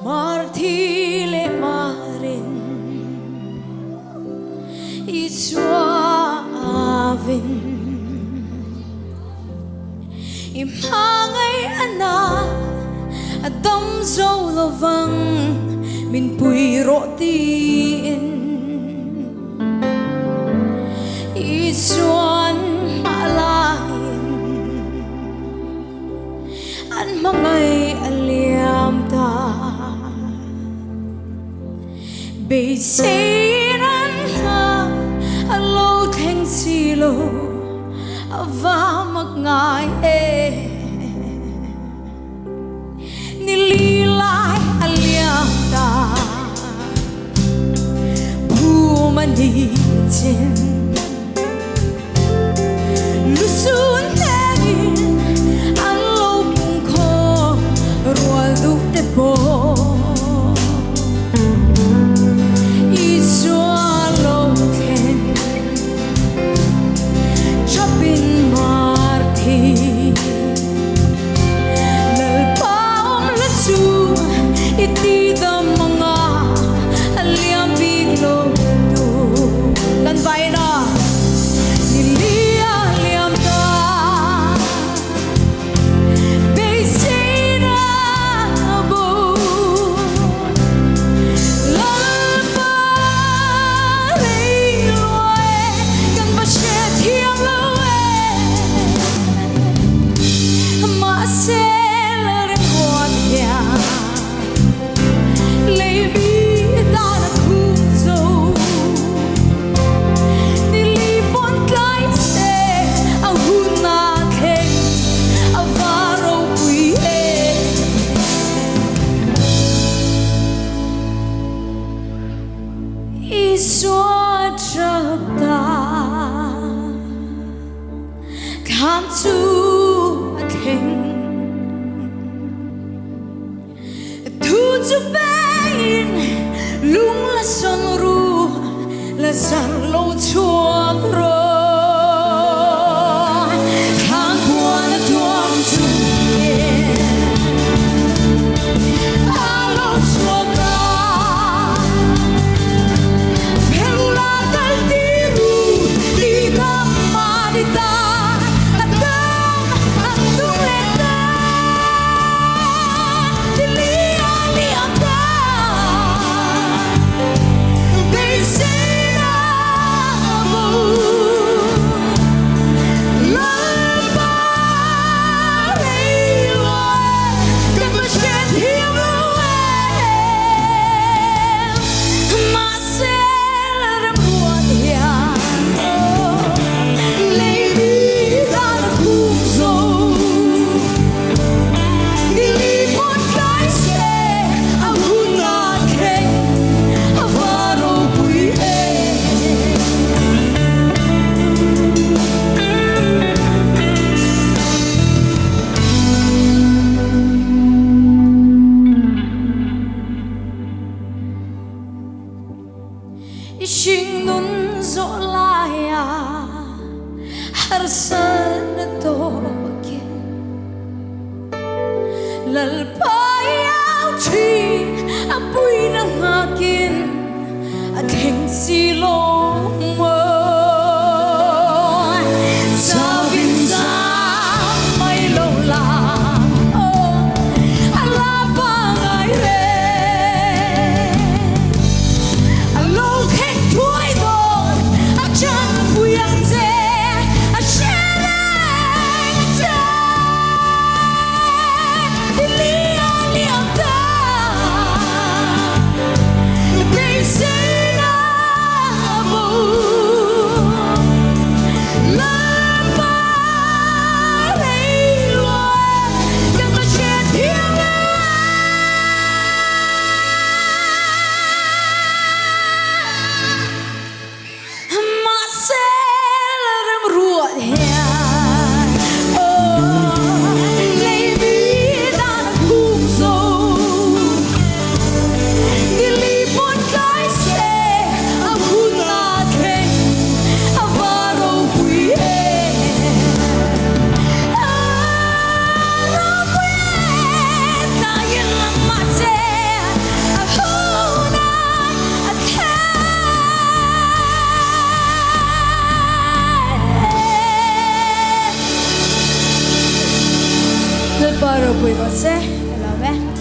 Martile marin isuavin imangay ana adam zolovang min puirotin isuan malahin an mangay aliam ta Beiseiran ha alo theng silo ava magngai nililai aliata pumani chin lusun tegin alo kungko rual duk te po Come to a king to pain lung la son ru la san lo chuak ro khang kwa la tuam chu alo chuak ra pelula dal tiru di ma di ta Ishing nun zo laya harsan na tokin lalpayaw chi apoy ng akin at hing silong mo sa bintang may lola say ပွေတော့ဆဲလာပဲ